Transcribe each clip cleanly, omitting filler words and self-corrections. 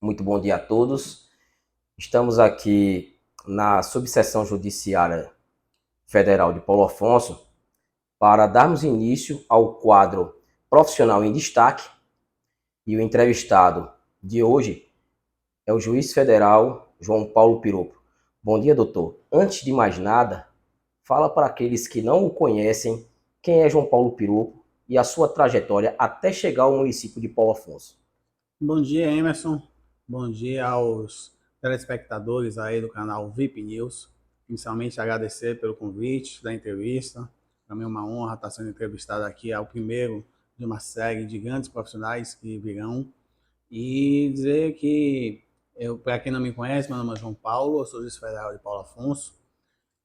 Muito bom dia a todos. Estamos aqui na Subseção Judiciária Federal de Paulo Afonso para darmos início ao quadro Profissional em Destaque, e o entrevistado de hoje é o juiz federal João Paulo Piropo. Bom dia, doutor. Antes de mais nada, fala para aqueles que não o conhecem quem é João Paulo Piropo e a sua trajetória até chegar ao município de Paulo Afonso. Bom dia, Emerson. Bom dia aos telespectadores aí do canal VIP News. Inicialmente, agradecer pelo convite da entrevista. Para mim é uma honra estar sendo entrevistado aqui. É o primeiro de uma série de grandes profissionais que virão. E dizer que, para quem não me conhece, meu nome é João Paulo, eu sou juiz federal de Paulo Afonso.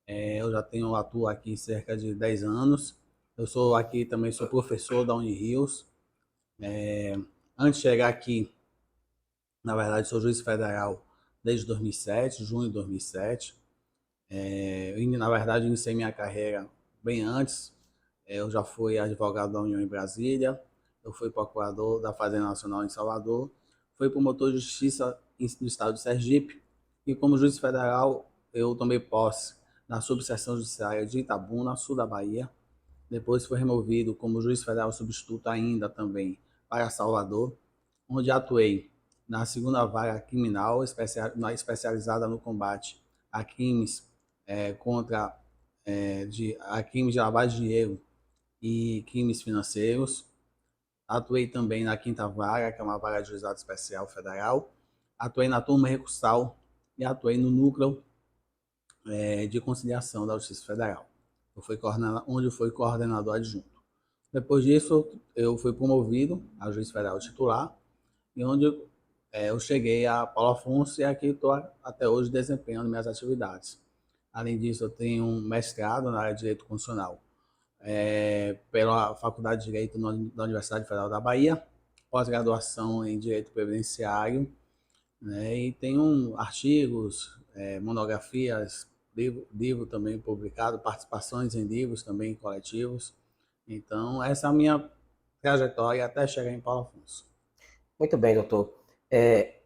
Eu já atuo aqui cerca de 10 anos. Eu sou aqui também, sou professor da Unirios. Antes de chegar aqui, na verdade, sou juiz federal desde 2007, junho de 2007. Na verdade, iniciei minha carreira bem antes. Eu já fui advogado da União em Brasília, eu fui procurador da Fazenda Nacional em Salvador, fui promotor de justiça no estado de Sergipe e como juiz federal eu tomei posse na subseção judiciária de Itabuna, sul da Bahia. Depois fui removido como juiz federal substituto ainda também para Salvador, onde atuei na segunda vara criminal especializada no combate a crimes contra a crimes de lavagem de dinheiro e crimes financeiros. Atuei também na quinta vara, que é uma vara de juizado especial federal. Atuei na turma recursal e atuei no núcleo de conciliação da Justiça Federal. Onde eu fui coordenador adjunto. Depois disso, eu fui promovido a juiz federal titular, e onde eu cheguei a Paulo Afonso e aqui estou até hoje desempenhando minhas atividades. Além disso, eu tenho um mestrado na área de Direito Constitucional pela Faculdade de Direito da Universidade Federal da Bahia, pós-graduação em Direito Previdenciário, né, e tenho artigos, monografias, livro também publicado, participações em livros também coletivos. Então, essa é a minha trajetória até chegar em Paulo Afonso. Muito bem, doutor. É,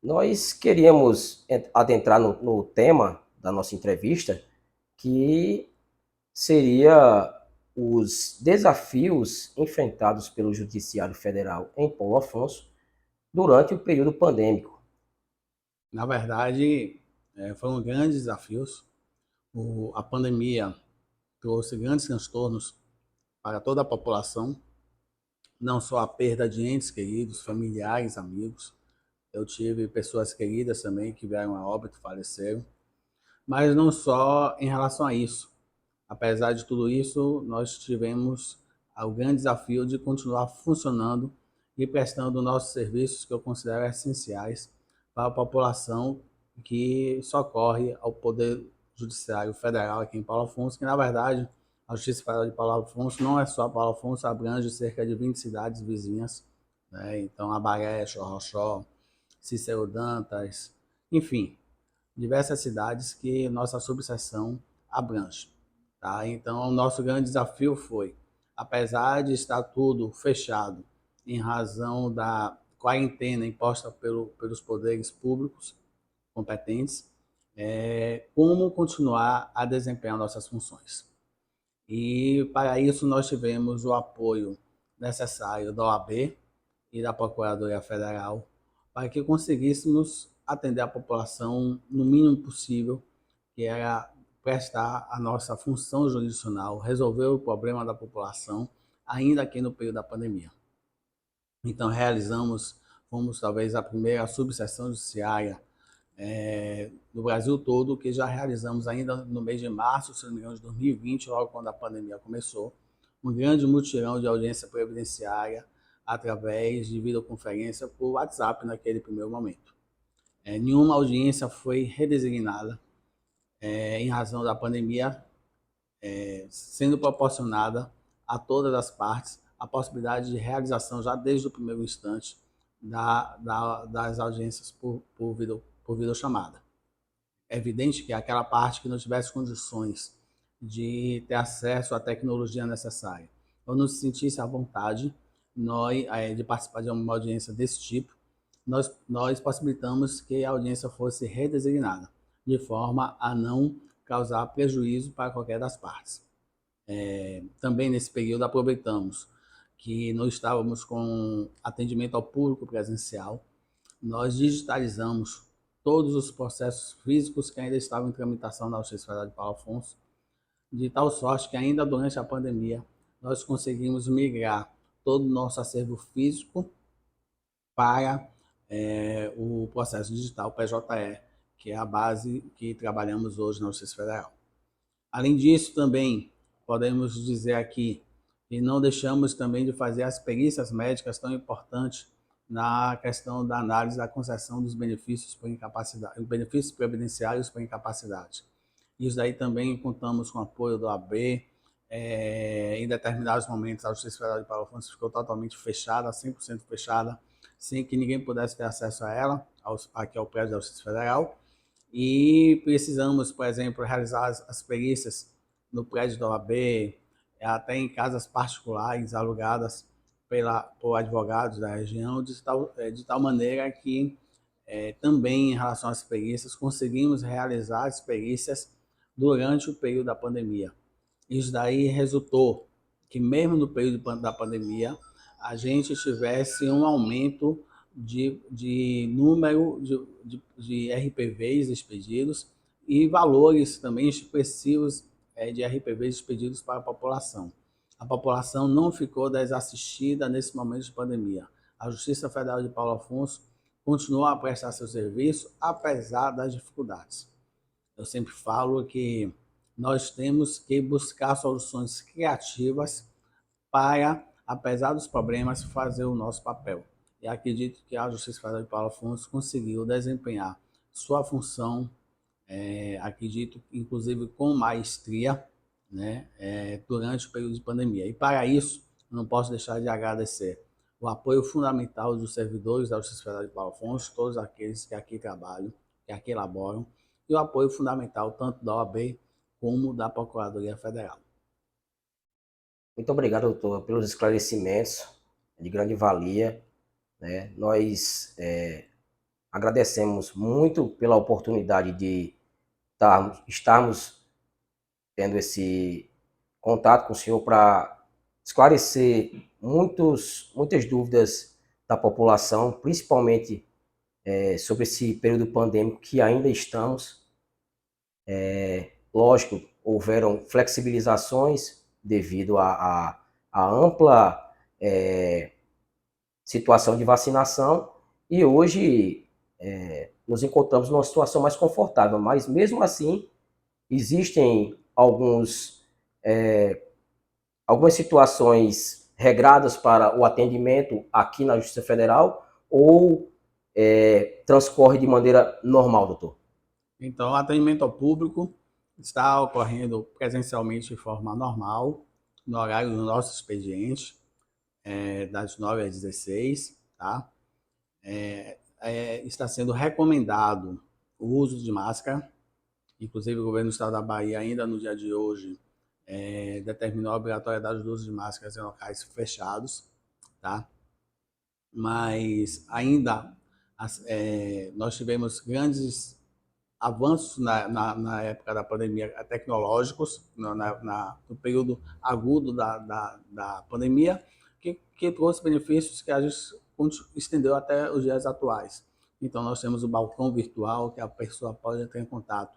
Nós queríamos adentrar no tema da nossa entrevista, que seria os desafios enfrentados pelo Judiciário Federal em Paulo Afonso durante o período pandêmico. Na verdade, foram grandes desafios. A pandemia trouxe grandes transtornos para toda a população, não só a perda de entes queridos, familiares, amigos. Eu tive pessoas queridas também que vieram a óbito, faleceram. Mas não só em relação a isso. Apesar de tudo isso, nós tivemos o grande desafio de continuar funcionando e prestando nossos serviços que eu considero essenciais para a população que socorre ao Poder Judiciário Federal aqui em Paulo Afonso, que na verdade a Justiça Federal de Paulo Afonso não é só Paulo Afonso, abrange cerca de 20 cidades vizinhas, né? Então Abaré, Xorroxó, Cícero Dantas, enfim, diversas cidades que nossa subseção abrange. Tá? Então, o nosso grande desafio foi, apesar de estar tudo fechado em razão da quarentena imposta pelos poderes públicos competentes, como continuar a desempenhar nossas funções. E para isso nós tivemos o apoio necessário da OAB e da Procuradoria Federal para que conseguíssemos atender a população no mínimo possível, que era prestar a nossa função jurisdicional, resolver o problema da população, ainda aqui no período da pandemia. Então fomos talvez a primeira subseção judiciária no Brasil todo, que já realizamos ainda no mês de março, se não me engano, de 2020, logo quando a pandemia começou, um grande mutirão de audiência previdenciária através de videoconferência por WhatsApp naquele primeiro momento. Nenhuma audiência foi redesignada em razão da pandemia, sendo proporcionada a todas as partes a possibilidade de realização, já desde o primeiro instante, das audiências por videochamada. É evidente que aquela parte que não tivesse condições de ter acesso à tecnologia necessária ou não se sentisse à vontade de participar de uma audiência desse tipo, nós possibilitamos que a audiência fosse redesignada, de forma a não causar prejuízo para qualquer das partes. Também nesse período aproveitamos que não estávamos com atendimento ao público presencial, nós digitalizamos todos os processos físicos que ainda estavam em tramitação na Justiça Federal de Paulo Afonso, de tal sorte que ainda durante a pandemia nós conseguimos migrar todo o nosso acervo físico para o processo digital PJE, que é a base que trabalhamos hoje na Justiça Federal. Além disso, também podemos dizer aqui que não deixamos também de fazer as perícias médicas tão importantes na questão da análise da concessão dos benefícios por incapacidade, benefícios previdenciários por incapacidade. Isso daí também contamos com o apoio do AB. Em determinados momentos, a Justiça Federal de Paulo Afonso ficou totalmente fechada, 100% fechada, sem que ninguém pudesse ter acesso a ela, aqui ao prédio da Justiça Federal. E precisamos, por exemplo, realizar as perícias no prédio da OAB, até em casas particulares alugadas por advogados da região, de tal maneira que também em relação às perícias, conseguimos realizar as perícias durante o período da pandemia. Isso daí resultou que mesmo no período da pandemia, a gente tivesse um aumento de número de RPVs expedidos e valores também expressivos de RPVs expedidos para a população. A população não ficou desassistida nesse momento de pandemia. A Justiça Federal de Paulo Afonso continuou a prestar seu serviço, apesar das dificuldades. Eu sempre falo que nós temos que buscar soluções criativas para, apesar dos problemas, fazer o nosso papel. E acredito que a Justiça Federal de Paulo Afonso conseguiu desempenhar sua função, acredito, inclusive com maestria, né, durante o período de pandemia. E para isso, eu não posso deixar de agradecer o apoio fundamental dos servidores da Justiça Federal de Paulo Afonso, todos aqueles que aqui trabalham, que aqui elaboram, e o apoio fundamental tanto da OAB como da Procuradoria Federal. Muito obrigado, doutor, pelos esclarecimentos de grande valia, né? Nós agradecemos muito pela oportunidade de estarmos tendo esse contato com o senhor para esclarecer muitas dúvidas da população, principalmente sobre esse período pandêmico que ainda estamos. Lógico, houveram flexibilizações devido à ampla situação de vacinação e hoje nos encontramos numa situação mais confortável, mas mesmo assim existem algumas situações regradas para o atendimento aqui na Justiça Federal ou transcorre de maneira normal, doutor? Então, o atendimento ao público está ocorrendo presencialmente de forma normal, no horário do nosso expediente, das 9 às 16, tá? Está sendo recomendado o uso de máscara, inclusive o governo do estado da Bahia, ainda no dia de hoje, determinou a obrigatoriedade do uso de máscaras em locais fechados, tá? Mas ainda nós tivemos grandes avanços na época da pandemia tecnológicos, no período agudo da pandemia, que trouxe benefícios que a gente estendeu até os dias atuais. Então, nós temos o balcão virtual, que a pessoa pode entrar em contato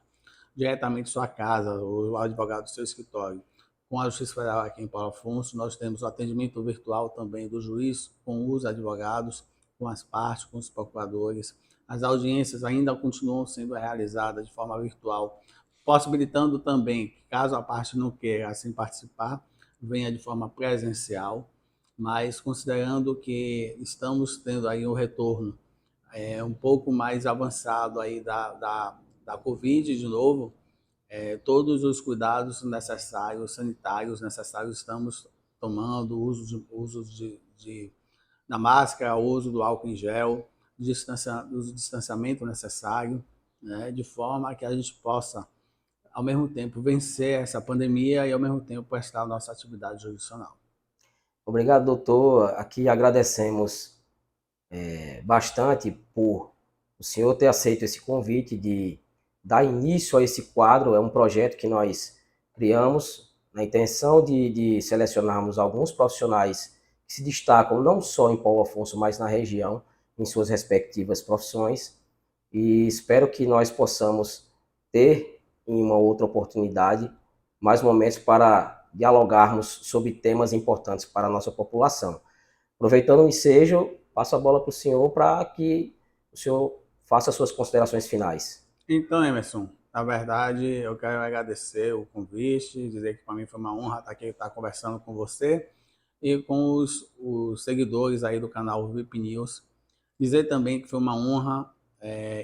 diretamente em sua casa, ou o advogado do seu escritório. Com a Justiça Federal aqui em Paulo Afonso, nós temos o atendimento virtual também do juiz, com os advogados, com as partes, com os procuradores. As audiências ainda continuam sendo realizadas de forma virtual, possibilitando também, caso a parte não queira assim participar, venha de forma presencial, mas considerando que estamos tendo aí um retorno um pouco mais avançado aí da Covid de novo, todos os cuidados necessários, sanitários necessários, estamos tomando, uso da máscara, uso do álcool em gel, o distanciamento necessário, né, de forma que a gente possa, ao mesmo tempo, vencer essa pandemia e, ao mesmo tempo, prestar a nossa atividade jurisdicional. Obrigado, doutor. Aqui agradecemos bastante por o senhor ter aceito esse convite de dar início a esse quadro. É um projeto que nós criamos na intenção de selecionarmos alguns profissionais que se destacam não só em Paulo Afonso, mas na região, em suas respectivas profissões. E espero que nós possamos ter, em uma outra oportunidade, mais momentos para dialogarmos sobre temas importantes para a nossa população. Aproveitando o ensejo, passo a bola para o senhor para que o senhor faça suas considerações finais. Então, Emerson, na verdade, eu quero agradecer o convite, dizer que para mim foi uma honra estar aqui, estar conversando com você e com os seguidores aí do canal VIP News. Dizer também que foi uma honra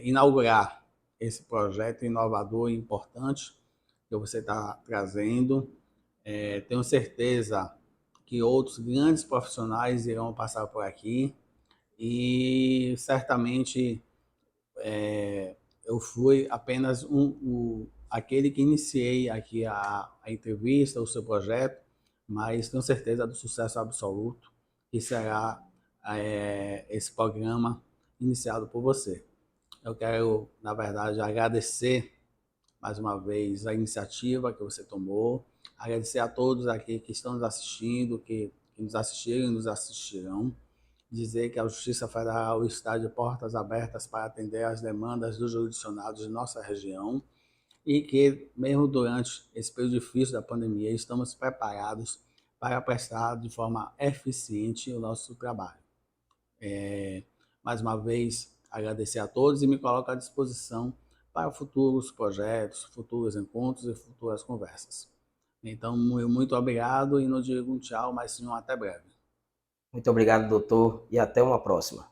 inaugurar esse projeto inovador e importante que você está trazendo. Tenho certeza que outros grandes profissionais irão passar por aqui e certamente eu fui apenas aquele que iniciei aqui a entrevista, o seu projeto, mas tenho certeza do sucesso absoluto que será esse programa iniciado por você. Eu quero, na verdade, agradecer mais uma vez a iniciativa que você tomou, agradecer a todos aqui que estão nos assistindo, que nos assistiram e nos assistirão, dizer que a Justiça Federal está de portas abertas para atender às demandas dos jurisdicionados de nossa região e que, mesmo durante esse período difícil da pandemia, estamos preparados para prestar de forma eficiente o nosso trabalho. Mais uma vez, agradecer a todos e me coloco à disposição para futuros projetos, futuros encontros e futuras conversas. Então, muito obrigado e não digo um tchau, mas sim um até breve. Muito obrigado, doutor, e até uma próxima.